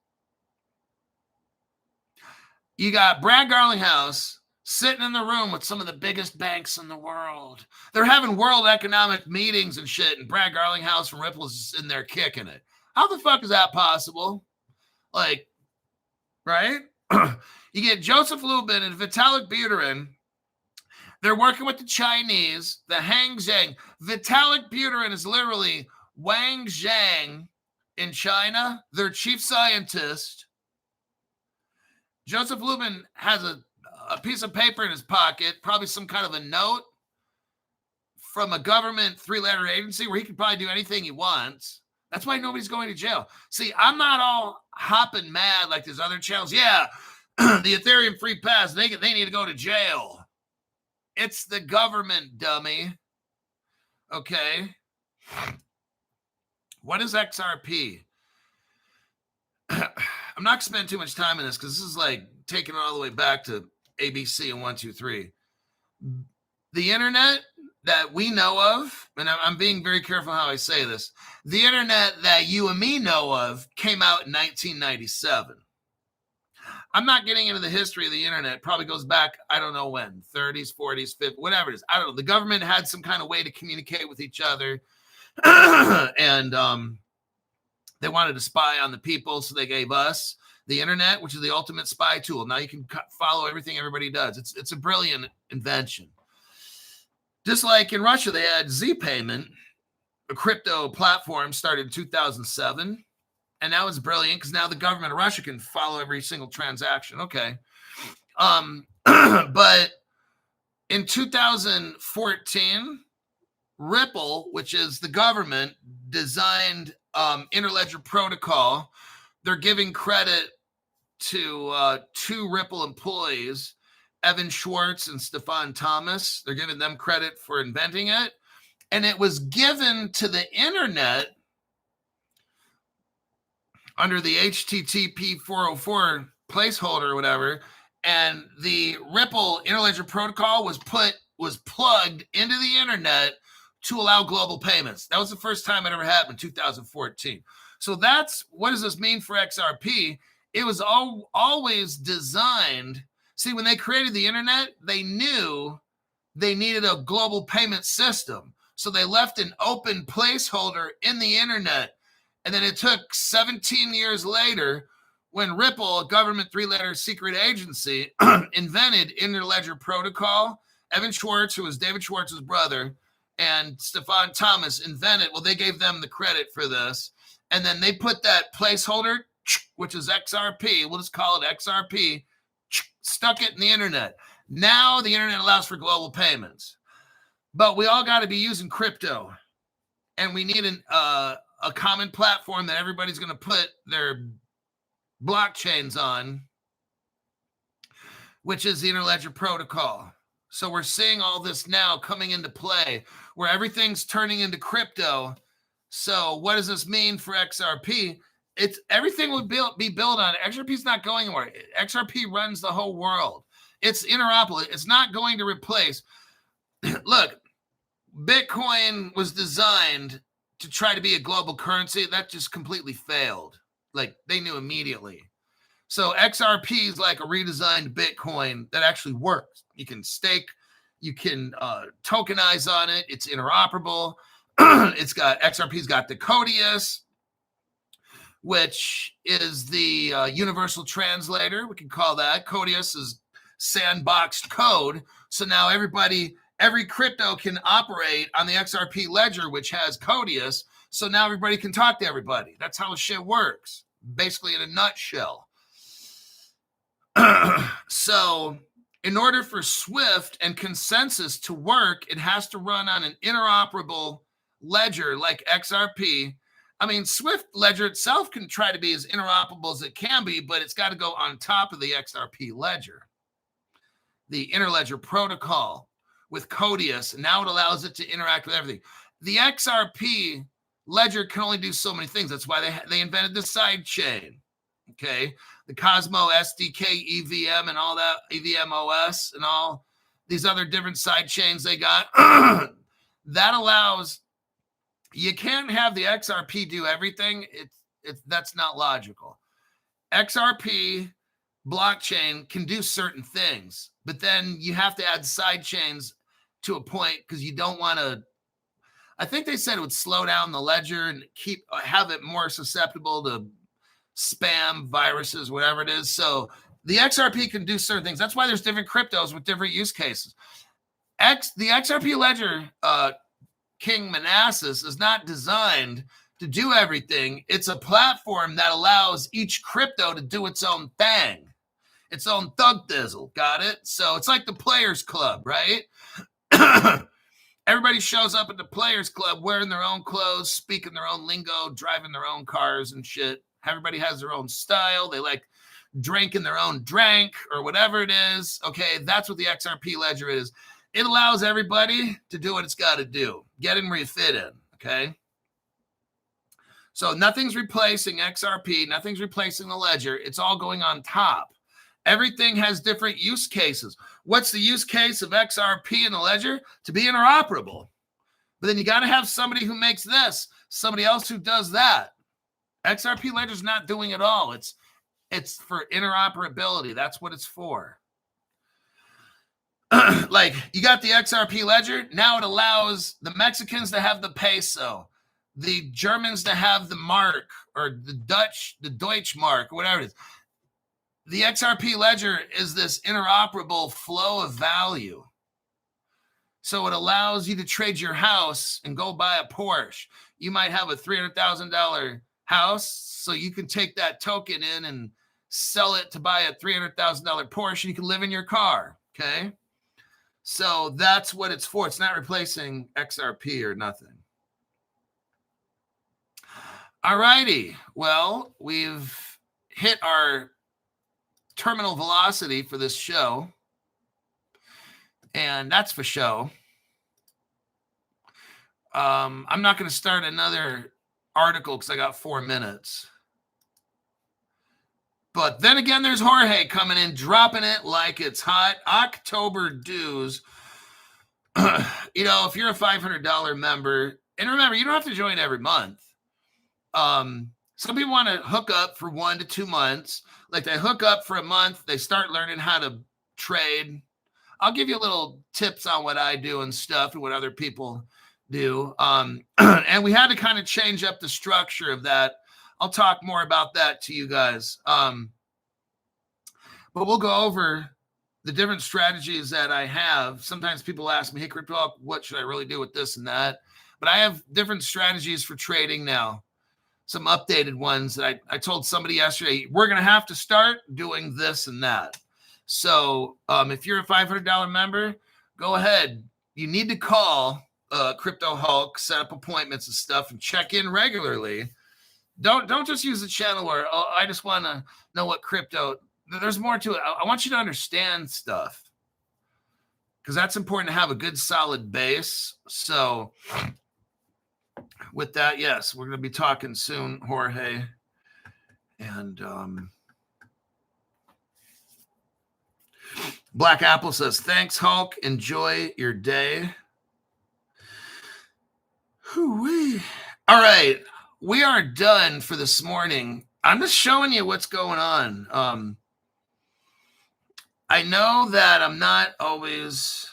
You got Brad Garlinghouse sitting in the room with some of the biggest banks in the world. They're having world economic meetings and shit, and Brad Garlinghouse from Ripple is in there kicking it. How the fuck is that possible? Like, right? You get Joseph Lubin and Vitalik Buterin. They're working with the Chinese, the Hang Zheng. Vitalik Buterin is literally Wang Zhang in China, their chief scientist. Joseph Lubin has a piece of paper in his pocket, probably some kind of a note from a government 3-letter agency where he can probably do anything he wants. That's why nobody's going to jail. See, I'm not all hopping mad like there's other channels. Yeah, the Ethereum Free Pass, they need to go to jail. It's the government, dummy. Okay. What is XRP? I'm not going to spend too much time in this because this is like taking it all the way back to ABC and 1, 2, 3. The internet that we know of, and I'm being very careful how I say this, the internet that you and me know of came out in 1997. I'm not getting into the history of the internet. It probably goes back, I don't know when, 30s, 40s, 50s, whatever it is. I don't know. The government had some kind of way to communicate with each other. And they wanted to spy on the people, so they gave us the internet, which is the ultimate spy tool. Now you can follow everything everybody does. It's a brilliant invention. Just like in Russia, they had Z-Payment, a crypto platform started in 2007. And that was brilliant because now the government of Russia can follow every single transaction. Okay. But in 2014, Ripple, which is the government, designed Interledger Protocol. They're giving credit to 2 Ripple employees, Evan Schwartz and Stefan Thomas. They're giving them credit for inventing it. And it was given to the internet under the HTTP 404 placeholder or whatever. And the Ripple Interledger Protocol was plugged into the internet to allow global payments. That was the first time it ever happened in 2014. So that's, what does this mean for XRP? It was always designed. See, when they created the internet, they knew they needed a global payment system. So they left an open placeholder in the internet. And then it took 17 years later when Ripple, a government 3-letter secret agency, invented Interledger Protocol. Evan Schwartz, who was David Schwartz's brother, and Stefan Thomas invented, well, they gave them the credit for this. And then they put that placeholder, which is XRP, we'll just call it XRP, stuck it in the internet. Now the internet allows for global payments. But we all got to be using crypto. And we need a common platform that everybody's going to put their blockchains on, which is the Interledger Protocol. So we're seeing all this now coming into play where everything's turning into crypto. So what does this mean for XRP? Everything would be built on it. XRP is not going anywhere. XRP runs the whole world. It's interoperable. It's not going to replace. Look, Bitcoin was designed to try to be a global currency. That just completely failed. Like, they knew immediately. So XRP is like a redesigned Bitcoin that actually works. You can stake, you can tokenize on it. It's interoperable. XRP's got the Codius, which is the universal translator. We can call that. Codius is sandboxed code. So now every crypto can operate on the XRP ledger, which has Codius. So now everybody can talk to everybody. That's how shit works, basically in a nutshell. So in order for Swift and consensus to work, it has to run on an interoperable ledger like XRP. I mean, Swift ledger itself can try to be as interoperable as it can be, but it's got to go on top of the XRP ledger. The Interledger Protocol with Codius, and now it allows it to interact with everything. The XRP ledger can only do so many things. That's why they invented the side chain. Okay. The Cosmo SDK EVM and all that, EVM OS and all these other different side chains they got. That allows, you can't have the XRP do everything. That's not logical. XRP blockchain can do certain things, but then you have to add side chains to a point because you don't want to. I think they said it would slow down the ledger and have it more susceptible to spam, viruses, whatever it is. So the XRP can do certain things. That's why there's different cryptos with different use cases. The XRP ledger, King Manassas, is not designed to do everything. It's a platform that allows each crypto to do its own thing, its own thug thizzle. Got it? So it's like the Players Club, right? Everybody shows up at the Players Club wearing their own clothes, speaking their own lingo, driving their own cars and shit. Everybody has their own style. They like drinking their own drink or whatever it is. Okay, that's what the XRP ledger is. It allows everybody to do what it's got to do. Get in where you fit in, okay? So nothing's replacing XRP. Nothing's replacing the ledger. It's all going on top. Everything has different use cases. What's the use case of XRP in the ledger? To be interoperable. But then you got to have somebody who makes this, somebody else who does that. XRP ledger's not doing it all. It's for interoperability. That's what it's for. Like, you got the XRP ledger. Now it allows the Mexicans to have the peso, the Germans to have the mark, or the Deutsche mark, or whatever it is. The XRP ledger is this interoperable flow of value. So it allows you to trade your house and go buy a Porsche. You might have a $300,000 house, so you can take that token in and sell it to buy a $300,000 Porsche, and you can live in your car, okay? So that's what it's for. It's not replacing XRP or nothing. All righty. Well, we've hit our terminal velocity for this show, and that's for show. I'm not going to start another article because I got 4 minutes. But then again, there's Jorge coming in, dropping it like it's hot. October dues. If you're a $500 member, and remember, you don't have to join every month. Some people want to hook up for 1 to 2 months. Like, they hook up for a month, they start learning how to trade. I'll give you little tips on what I do and stuff and what other people do. And we had to kind of change up the structure of that. I'll talk more about that to you guys. But we'll go over the different strategies that I have. Sometimes people ask me, hey, Crypto, what should I really do with this and that? But I have different strategies for trading now. Some updated ones that I told somebody yesterday, we're going to have to start doing this and that. So if you're a $500 member, go ahead. You need to call Crypto Hulk, set up appointments and stuff, and check in regularly. Don't just use the channel where, I just want to know what crypto. There's more to it. I want you to understand stuff, because that's important to have a good solid base. So with that, yes, we're going to be talking soon, Jorge. And Black Apple says, thanks, Hulk. Enjoy your day. Hoo-wee. All right. We are done for this morning. I'm just showing you what's going on. I know that I'm not always...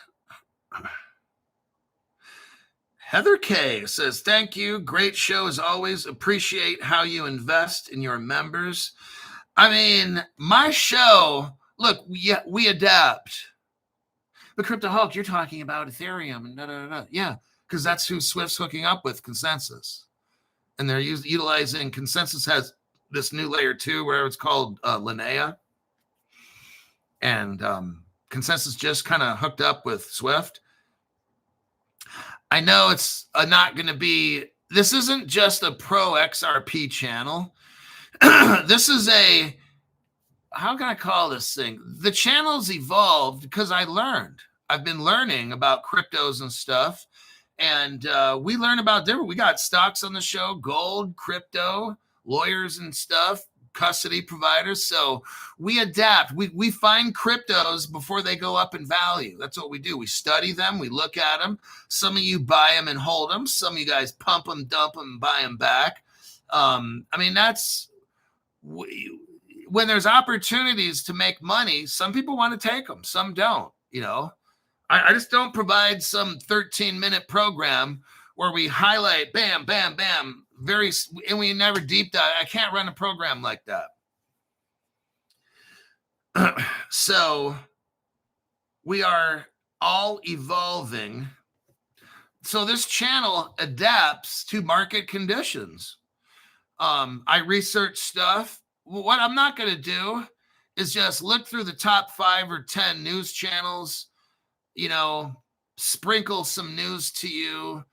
Heather K says, thank you. Great show as always. Appreciate how you invest in your members. I mean, my show, look, we adapt. But Crypto Hulk, you're talking about Ethereum and da-da-da-da. Yeah, because that's who Swift's hooking up with, Consensus. And they're utilizing, Consensus has this new layer 2 where it's called Linnea. And Consensus just kind of hooked up with Swift. I know it's not going to be, this isn't just a pro XRP channel. This is how can I call this thing? The channel's evolved because I've been learning about cryptos and stuff. And we learn about different, we got stocks on the show, gold, crypto, lawyers and stuff, custody providers. So we adapt. We find cryptos before they go up in value. That's what we do. We study them. We look at them. Some of you buy them and hold them. Some of you guys pump them, dump them, and buy them back. That's when there's opportunities to make money. Some people want to take them. Some don't. I just don't provide some 13-minute program where we highlight, bam, bam, bam, and we never deep dive. I can't run a program like that. So we are all evolving. So this channel adapts to market conditions. I research stuff. What I'm not going to do is just look through the top 5 or 10 news channels, sprinkle some news to you.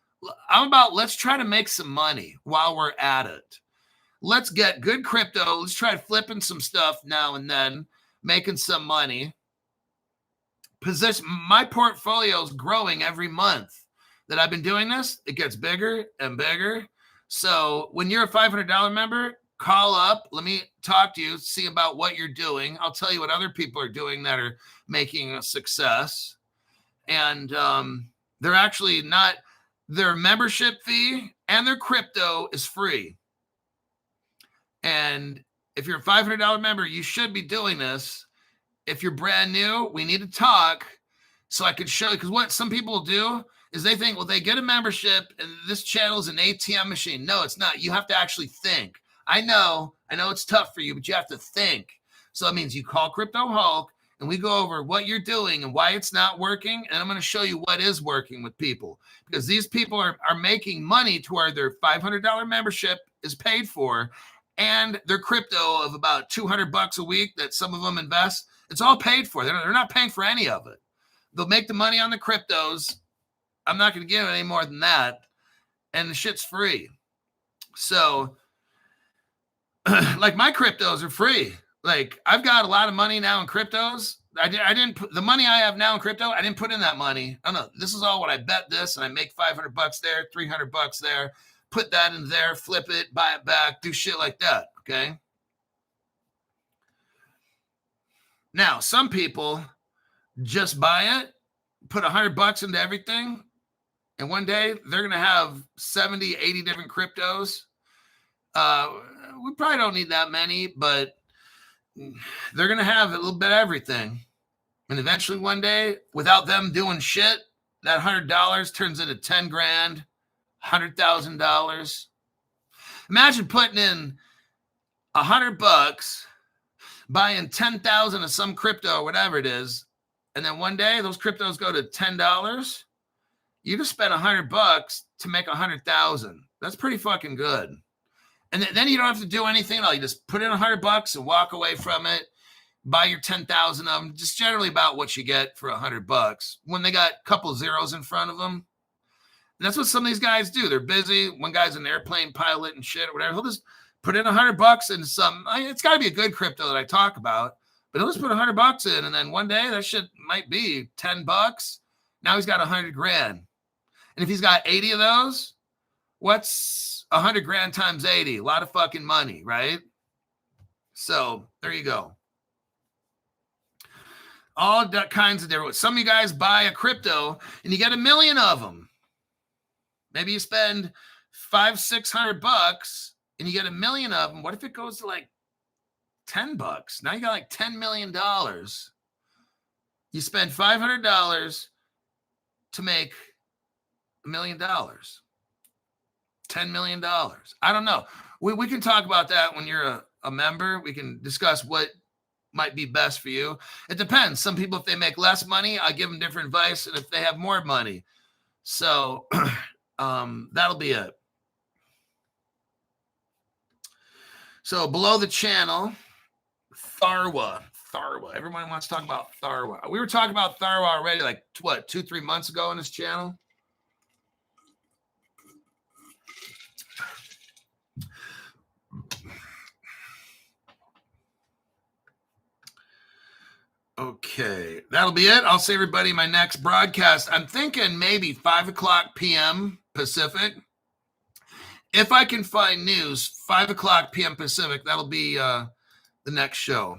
Let's try to make some money while we're at it. Let's get good crypto. Let's try flipping some stuff now and then, making some money. My portfolio is growing every month that I've been doing this. It gets bigger and bigger. So when you're a $500 member, call up. Let me talk to you, see about what you're doing. I'll tell you what other people are doing that are making a success. And they're actually not, their membership fee and their crypto is free. And if you're a $500 member, you should be doing this. If you're brand new, we need to talk so I can show you. Because what some people do is they think, well, they get a membership and this channel is an ATM machine. No, it's not. You have to actually think. I know it's tough for you, but you have to think. So that means you call Crypto Hulk and we go over what you're doing and why it's not working. And I'm going to show you what is working with people, because these people are making money to where their $500 membership is paid for, and their crypto of about $200 a week that some of them invest, it's all paid for. They're not paying for any of it. They'll make the money on the cryptos. I'm not going to give any more than that. And the shit's free. So like my cryptos are free. Like I've got a lot of money now in cryptos. I didn't put the money I have now in crypto. I didn't put in that money. I don't know. This is all what I bet this, and I make $500 there, $300 there, put that in there, flip it, buy it back, do shit like that. Okay. Now, some people just buy it, put $100 into everything, and one day they're going to have 70, 80 different cryptos. We probably don't need that many, but they're going to have a little bit of everything. And eventually one day, without them doing shit, that $100 turns into 10 grand, $100,000. Imagine putting in $100, buying 10,000 of some crypto or whatever it is. And then one day those cryptos go to $10. You just spent $100 to make 100,000. That's pretty fucking good. And then you don't have to do anything at all. You just put in $100 and walk away from it. Buy your 10,000 of them. Just generally about what you get for $100 when they got a couple zeros in front of them. And that's what some of these guys do. They're busy. One guy's an airplane pilot and shit or whatever. He'll just put in $100 into some. It's got to be a good crypto that I talk about. But he'll just put $100 in, and then one day that shit might be $10. Now he's got 100 grand. And if he's got 80 of those, what's 100 grand times 80? A lot of fucking money, right? So there you go. All kinds of different. Some of you guys buy a crypto and you get 1 million of them. Maybe you spend $500-600 and you get 1 million of them. What if it goes to like $10? Now you got like $10 million. You spend $500 to make $1 million. $10 million. I don't know. We can talk about that when you're a member. We can discuss what might be best for you. It depends. Some people, if they make less money, I give them different advice. And if they have more money. So that'll be it. So below the channel, Tharwa. Everyone wants to talk about Tharwa. We were talking about Tharwa already, like what, 2-3 months ago on this channel. Okay, that'll be it. I'll see everybody in my next broadcast. I'm thinking maybe 5 o'clock p.m. Pacific. if I can find news, 5 o'clock p.m. Pacific, that'll be the next show.